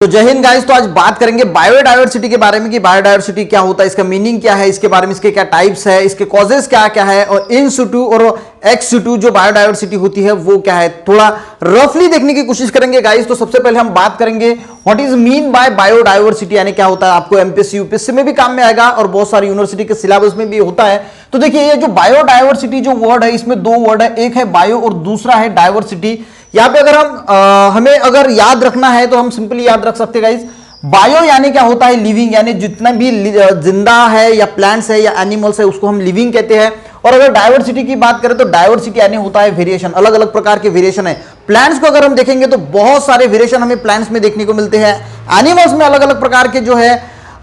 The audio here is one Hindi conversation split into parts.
तो जय हिंद गाइस। तो आज बात करेंगे बायोडायवर्सिटी के बारे में कि बायोडायवर्सिटी क्या होता है, इसका मीनिंग क्या है, इसके बारे में इसके क्या टाइप्स है, इसके कॉजेस क्या क्या है और इन सिटू और एक्स सिटू जो बायोडायवर्सिटी होती है वो क्या है, थोड़ा रफली देखने की कोशिश करेंगे गाइस। तो सबसे पहले हम बात करेंगे what is mean by biodiversity, यानी क्या होता है। आपको एमपीएससी यूपीएससी में भी काम में आएगा और बहुत सारी यूनिवर्सिटी के सिलेबस में भी होता है। तो देखिए ये जो बायोडायवर्सिटी जो वर्ड है, इसमें दो वर्ड है, एक है बायो और दूसरा है डायवर्सिटी। यहां पे अगर हम हमें अगर याद रखना है तो हम सिंपली याद रख सकते हैं गाइस, बायो यानी क्या होता है, लिविंग, यानी जितना भी जिंदा है या प्लांट्स है या एनिमल्स है उसको हम लिविंग कहते हैं। और अगर डायवर्सिटी की बात करें तो डायवर्सिटी यानी होता है वेरिएशन, अलग अलग प्रकार के वेरिएशन है। प्लांट्स को अगर हम देखेंगे तो बहुत सारे वेरिएशन हमें प्लांट्स में देखने को मिलते हैं, एनिमल्स में अलग अलग प्रकार के जो है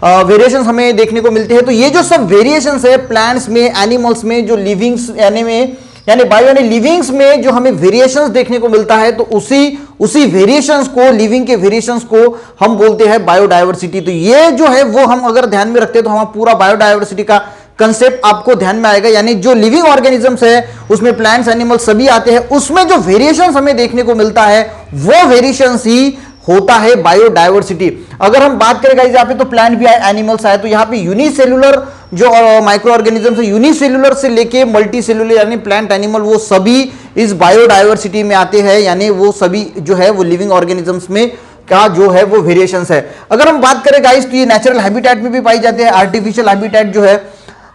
वेरिएशंस हमें देखने को मिलते हैं। तो ये जो सब वेरिएशंस है प्लांट्स में, एनिमल्स में, जो लिविंग्स यानी बायो यानी लिविंग्स में जो हमें वेरिएशंस देखने को मिलता है, तो उसी वेरिएशंस को, लिविंग के वेरिएशंस को हम बोलते हैं बायोडायवर्सिटी। तो ये जो है वो हम अगर ध्यान में रखते हैं तो हमारा पूरा बायोडायवर्सिटी का कंसेप्ट आपको ध्यान में आएगा। यानी जो लिविंग ऑर्गेनिजम्स है उसमें प्लांट्स, एनिमल्स सभी आते हैं, उसमें जो वेरिएशंस हमें देखने को मिलता है वो वेरिएशंस ही होता है बायोडायवर्सिटी। अगर हम बात करें गाइस यहाँ पे, तो प्लांट भी आए, एनिमल्स आए, तो यहाँ पे यूनिसेल्युलर जो माइक्रो ऑर्गेनिज्म है, यूनिसेल्युलर से लेके मल्टी सेल्युलर यानी प्लांट, एनिमल, वो सभी इस बायोडायवर्सिटी में आते हैं। यानी वो सभी जो है वो लिविंग ऑर्गेनिजम्स में का जो है वो वेरिएशंस है। अगर हम बात करें गाइस तो ये नेचुरल हैबिटेट में भी पाई जाते हैं, आर्टिफिशियल हैबिटेट जो है।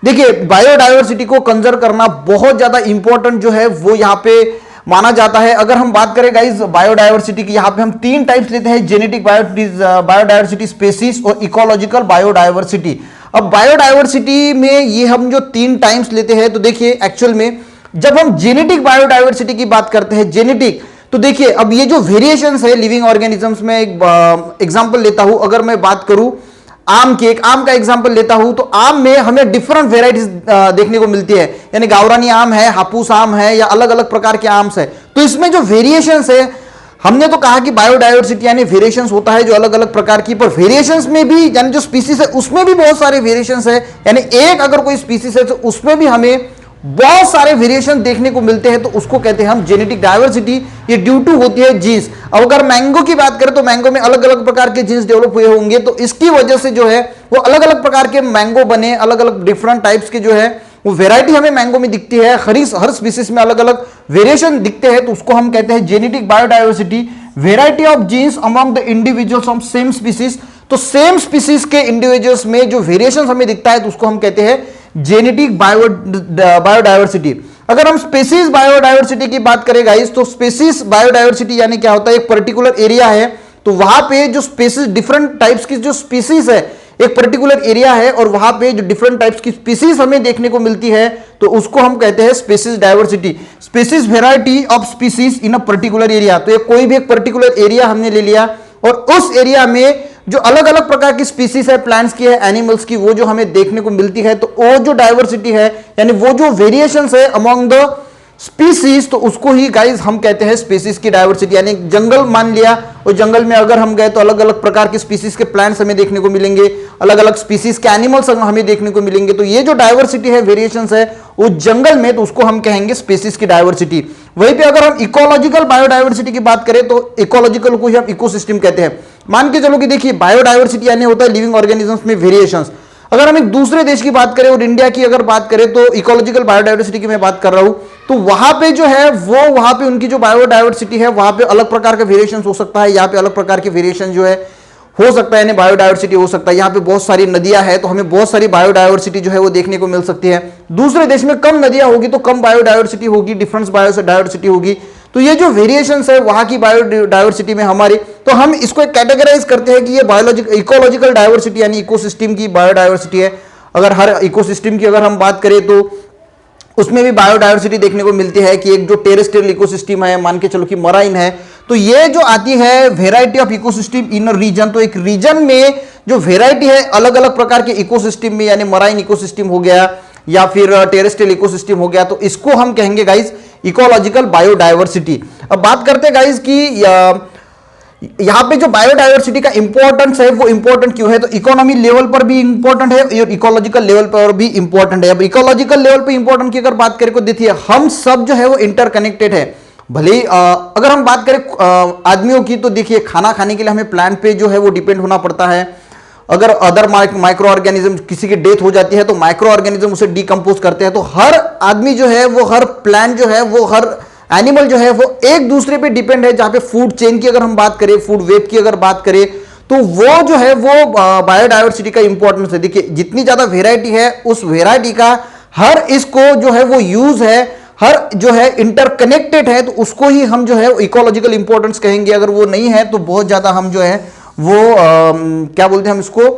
देखिए बायोडायवर्सिटी को कंजर्व करना बहुत ज्यादा इंपॉर्टेंट जो है वो यहाँ पे माना जाता है। अगर हम बात करें गाइस बायोडायवर्सिटी की, यहाँ पे हम तीन टाइप्स लेते हैं, जेनेटिक बायोडायवर्सिटी, स्पेसीज और इकोलॉजिकल बायोडायवर्सिटी। अब बायोडायवर्सिटी में ये हम जो तीन टाइप्स लेते हैं, तो देखिए एक्चुअल में जब हम जेनेटिक बायोडायवर्सिटी की बात करते हैं, जेनेटिक, तो देखिए अब ये जो वेरिएशंस है लिविंग ऑर्गेनिजम्स में, एक एग्जांपल लेता हूं, अगर मैं बात करूं आम की, एक आम का एग्जांपल लेता हूं, तो आम में हमें डिफरेंट वेराइटीज देखने को मिलती है, यानी गावरानी आम है, हापूस आम है, या अलग अलग प्रकार के आम्स है। तो इसमें जो वेरिएशंस है, हमने तो कहा कि बायोडायवर्सिटी यानी वेरिएशंस होता है जो अलग अलग प्रकार की, पर वेरिएशंस में भी यानी जो स्पीसीज है उसमें भी बहुत सारे वेरिएशंस है। यानी एक अगर कोई स्पीसीज है तो उसमें भी हमें बहुत सारे वेरिएशन देखने को मिलते हैं, तो उसको कहते हैं हम जेनेटिक डायवर्सिटी। ये ड्यू टू होती है जीन्स। अब अगर मैंगो की बात करें तो मैंगो में अलग अलग प्रकार के जीन्स डेवलप हुए होंगे, तो इसकी वजह से जो है वो अलग अलग प्रकार के मैंगो बने, अलग अलग डिफरेंट टाइप्स के जो है वो वेराइटी हमें मैंगो में दिखती है। हर स्पीसीज में अलग अलग वेरिएशन दिखते हैं, तो उसको हम कहते हैं genetic biodiversity. Variety of genes among the individuals of same species, तो सेम स्पीसीज के इंडिविजुअल्स में जो वेरिएशन हमें दिखता है तो उसको हम कहते हैं जेनेटिक बायोडायवर्सिटी। अगर हम स्पीसीज बायोडायवर्सिटी की बात करें गाइस, तो स्पीसीज बायोडायवर्सिटी यानी क्या होता है, एक पर्टिकुलर एरिया है, तो वहां पे जो स्पीसीज, डिफरेंट टाइप्स की जो स्पीसीज है, एक पर्टिकुलर एरिया है और वहां पे जो डिफरेंट टाइप्स की स्पीसीज हमें देखने को मिलती है, तो उसको हम कहते हैं species diversity. Species variety of species in a particular area, तो ये कोई भी एक पर्टिकुलर एरिया हमने ले लिया और उस एरिया में जो अलग अलग प्रकार की स्पीसीज है, प्लांट्स की है, एनिमल्स की, वो जो हमें देखने को मिलती है, तो वो जो डायवर्सिटी है यानी वो जो वेरिएशंस है अमंग द स्पीसीज, तो उसको ही गाइस हम कहते हैं स्पीसीज की डायवर्सिटी। यानी जंगल मान लिया और जंगल में अगर हम गए तो अलग अलग प्रकार के स्पीसीज के प्लांट्स हमें देखने को मिलेंगे, अलग अलग स्पीसीज के एनिमल्स हमें देखने को मिलेंगे। तो ये जो डायवर्सिटी है, वेरिएशंस है वो जंगल में, तो उसको हम कहेंगे स्पीसीज की डायवर्सिटी। वहीं पे अगर हम इकोलॉजिकल बायोडायवर्सिटी की बात करें तो इकोलॉजिकल को ही हम इकोसिस्टम कहते हैं। मान के चलो कि देखिए बायोडायवर्सिटी यानी होता है लिविंग ऑर्गेनिजम्स में वेरिएशंस। अगर हम एक दूसरे देश की बात करें और इंडिया की अगर बात करें, तो इकोलॉजिकल बायोडायवर्सिटी की मैं बात कर रहा हूं, तो वहां पे जो है वो वहां पे उनकी जो बायोडायवर्सिटी है वहां पे अलग प्रकार का वेरिएशन हो सकता है, यहाँ पे अलग प्रकार के वेरिएशन जो है हो सकता है, यानी बायोडायवर्सिटी हो सकता है। यहाँ पे बहुत सारी नदियां हैं तो हमें बहुत सारी बायोडायवर्सिटी जो है वो देखने को मिल सकती है। दूसरे देश में कम नदियां होगी तो कम बायोडायवर्सिटी होगी, डिफरेंस बायोडायवर्सिटी होगी। तो ये जो वेरिएशंस है वहां की बायोडायवर्सिटी में हमारी, तो हम इसको एक कैटेगराइज करते हैं कि ये बायोलॉजिकल इकोलॉजिकल डायवर्सिटी यानी इकोसिस्टम की बायोडायवर्सिटी है। अगर हर इकोसिस्टम की अगर हम बात करें तो उसमें भी बायोडायवर्सिटी देखने को मिलती है कि एक जो टेरेस्ट्रियल इकोसिस्टम है, मान के चलो कि मराइन है, तो ये जो आती है variety of ecosystem in region, तो एक रीजन में जो वेराइटी है अलग अलग प्रकार के इकोसिस्टम में, यानी मराइन इकोसिस्टम हो गया या फिर टेरेस्ट्रियल इकोसिस्टम हो गया, तो इसको हम कहेंगे गाइस इकोलॉजिकल बायोडायवर्सिटी। अब बात करते हैं गाइस कि यहां पे जो बायोडायवर्सिटी का इंपॉर्टेंस है वो इंपॉर्टेंट क्यों है, तो इकोनॉमी लेवल पर भी इंपॉर्टेंट है और इकोलॉजिकल लेवल पर भी इंपॉर्टेंट है। अब इकोलॉजिकल लेवल पे इंपॉर्टेंट की अगर बात करें तो देखिए हम सब जो है वो इंटरकनेक्टेड है भले ही अगर हम बात करें आदमियों की, तो देखिए खाना खाने के लिए हमें प्लांट पे जो है वो डिपेंड होना पड़ता है। अगर अदर माइक्रो ऑर्गेनिज्म, किसी की डेथ हो जाती है तो माइक्रो ऑर्गेनिज्म उसे डिकम्पोज करते हैं। तो हर आदमी जो है वो, हर प्लांट जो है वो, हर एनिमल जो है वो एक दूसरे पे डिपेंड है। जहां पे फूड चेन की अगर हम बात करें, फूड वेब की अगर बात करें, तो वो जो है वो बायोडायवर्सिटी का इंपॉर्टेंस है। देखिए जितनी ज्यादा वेराइटी है, उस वेराइटी का हर इसको जो है वो यूज है, हर जो है इंटरकनेक्टेड है, तो उसको ही हम जो है इकोलॉजिकल इंपॉर्टेंस कहेंगे। अगर वो नहीं है तो बहुत ज्यादा हम जो है वो क्या बोलते हैं हम इसको,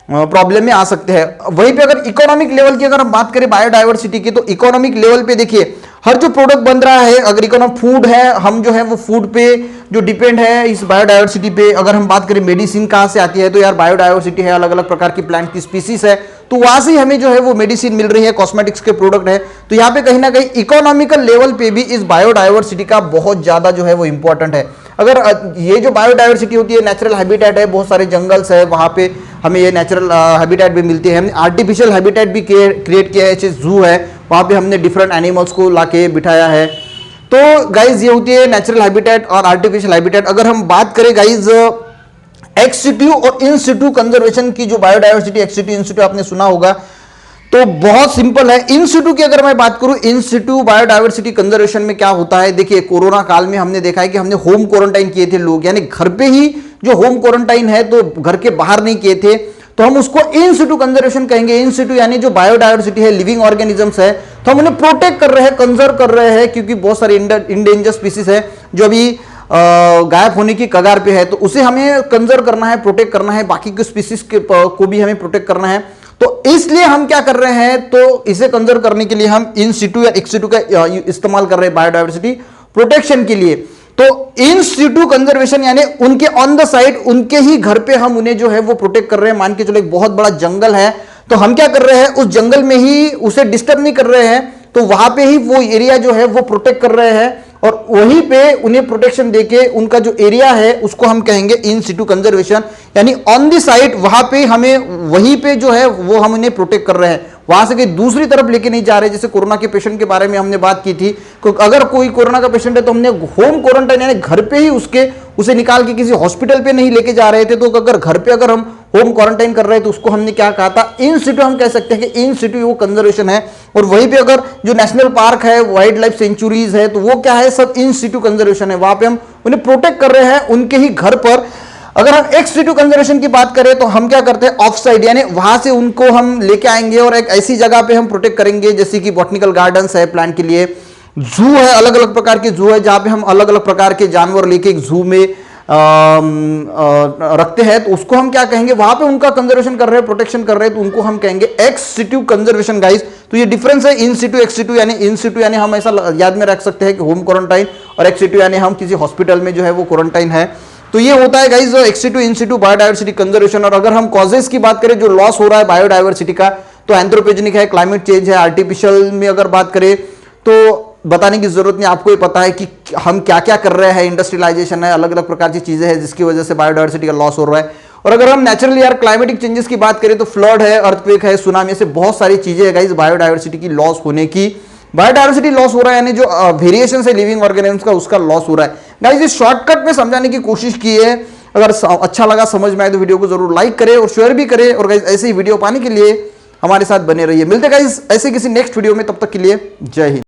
प्रॉब्लम में आ सकते हैं। वहीं पे अगर इकोनॉमिक लेवल की अगर हम बात करें बायोडायवर्सिटी की, तो इकोनॉमिक लेवल पे देखिए हर जो प्रोडक्ट बन रहा है, अगर इकोनॉमिक फूड है, हम जो है वो फूड पे जो डिपेंड है इस बायोडायवर्सिटी पे। अगर हम बात करें मेडिसिन कहां से आती है, तो यार बायोडायवर्सिटी है, अलग अलग प्रकार की प्लांट की स्पीसीज है, तो वहां से हमें जो है वो मेडिसिन मिल रही है, कॉस्मेटिक्स के प्रोडक्ट है। तो यहाँ पे कहीं ना कहीं इकोनॉमिकल लेवल पे भी इस बायोडायवर्सिटी का बहुत ज्यादा जो है वो इंपॉर्टेंट है। अगर ये जो बायोडायवर्सिटी होती है, नेचुरल हैबिटेट है, बहुत सारे जंगल्स है, वहां पे हमें ये नेचुरल हैबिटेट भी मिलती है। हमने आर्टिफिशियल हैबिटेट भी क्रिएट किया है, जैसे जू है, वहां पे हमने डिफरेंट एनिमल्स को लाके बिठाया है। तो गाइज ये होती है नेचुरल हैबिटेट और आर्टिफिशियल हैबिटेट। अगर हम बात करें गाइज एक्स सिटू और इन सिटू कंजर्वेशन की, जो बायोडायवर्सिटी एक्स सिटू इन सिटू आपने सुना होगा, तो बहुत सिंपल है। इन सिटू की अगर मैं बात करूं, इन सिटू बायोडायवर्सिटी कंजर्वेशन में क्या होता है, देखिए कोरोना काल में हमने देखा है कि हमने होम क्वारंटाइन किए थे लोग, यानी घर पे ही जो होम क्वारंटाइन है, तो घर के बाहर नहीं किए थे, तो हम उसको इन सिटू कंजर्वेशन कहेंगे। इन सिटू यानी जो बायोडायवर्सिटी है, लिविंग ऑर्गेनिजम्स है, तो हम उन्हें प्रोटेक्ट कर रहे हैं, कंजर्व कर रहे हैं, क्योंकि बहुत सारे इंडेंजर स्पीसीज है जो अभी गायब होने की कगार पे है, तो उसे हमें कंजर्व करना है, प्रोटेक्ट करना है, बाकी के स्पीसीज को भी हमें प्रोटेक्ट करना है। तो इसलिए हम क्या कर रहे हैं, तो इसे कंजर्व करने के लिए हम इन सिटू या एक्स सिटू का इस्तेमाल कर रहे हैं बायोडायवर्सिटी प्रोटेक्शन के लिए। तो इन सिटू कंजर्वेशन यानी उनके ऑन द साइड, उनके ही घर पे हम उन्हें जो है वो प्रोटेक्ट कर रहे हैं। मान के चलो एक बहुत बड़ा जंगल है, तो हम क्या कर रहे हैं, उस जंगल में ही उसे डिस्टर्ब नहीं कर रहे हैं, तो वहां पे ही वो एरिया जो है वो प्रोटेक्ट कर रहे हैं, और वहीं पे उन्हें प्रोटेक्शन देके उनका जो एरिया है उसको हम कहेंगे इन सिटू कंजर्वेशन, यानी ऑन दी साइड वहां पे हमें, वहीं पे जो है वो हम उन्हें प्रोटेक्ट कर रहे हैं, वहां से कहीं दूसरी तरफ लेके नहीं जा रहे। जैसे कोरोना के पेशेंट के बारे में हमने बात की थी, अगर कोई कोरोना का पेशेंट है तो हमने होम क्वारंटाइन यानी घर पे ही उसे निकाल के किसी हॉस्पिटल पे नहीं लेके जा रहे थे। तो अगर घर पे अगर हम होम क्वारंटाइन कर रहे हैं तो उसको हमने क्या कहा था, इन सिटू हम कह सकते हैं कि इन सिटू वो कंजर्वेशन है। और वहीं पे अगर जो नेशनल पार्क है, वाइल्ड लाइफ सेंचुरीज है, तो वो क्या है, सब इन सिटू कंजर्वेशन है, वहां पे हम उन्हें प्रोटेक्ट कर रहे हैं उनके ही घर पर। अगर हम एक्स सिटू कंजर्वेशन की बात करें तो हम क्या करते हैं, ऑफ साइड यानी वहां से उनको हम लेके आएंगे और एक ऐसी जगह पे हम प्रोटेक्ट करेंगे, जैसे कि बॉटनिकल गार्डन्स है प्लांट के लिए, जू है, अलग अलग प्रकार के जू है, जहां पे हम अलग अलग प्रकार के जानवर लेके एक जू में रखते हैं, तो उसको हम क्या कहेंगे, वहां पे उनका कंजर्वेशन कर रहे हैं, प्रोटेक्शन कर रहे हैं, तो उनको हम कहेंगे एक्स सिटू कंजर्वेशन गाइस। तो ये डिफरेंस है इन सिटू एक्स सिटू, यानी इन सिटू यानी हम ऐसा याद में रख सकते हैं कि होम क्वारंटाइन, और एक्स सिटू यानी हम किसी हॉस्पिटल में जो है वो क्वारंटाइन है। तो ये होता है गाइस एक्स सिटू इन सिटू बायोडायवर्सिटी कंजर्वेशन। और अगर हम कॉजेस की बात करें, जो लॉस हो रहा है बायोडायवर्सिटी का, तो एंथ्रोपोजेनिक है, क्लाइमेट चेंज है, आर्टिफिशियल में अगर बात करें तो बताने की जरूरत नहीं, आपको ये पता है कि हम क्या क्या कर रहे हैं, इंडस्ट्रियलाइजेशन है, अलग अलग प्रकार की चीजें हैं जिसकी वजह से बायोडायवर्सिटी का लॉस हो रहा है। और अगर हम नेचुरल यार क्लाइमेटिक चेंजेस की बात करें तो फ्लड है, अर्थक्वेक है, सुनामी, से बहुत सारी चीजें है गाइस बायोडायवर्सिटी की लॉस होने की। बायोडायवर्सिटी लॉस हो रहा है यानी जो वेरिएशन है लिविंग ऑर्गेनिजम्स का, उसका लॉस हो रहा है गाइस। इस शॉर्टकट में समझाने की कोशिश की है। अगर अच्छा लगा, समझ में आए तो वीडियो को जरूर लाइक करें और शेयर भी करें। और गाइस ऐसे ही वीडियो पाने के लिए हमारे साथ बने रहिए। मिलते गाइस ऐसे किसी नेक्स्ट वीडियो में, तब तक के लिए जय हिंद।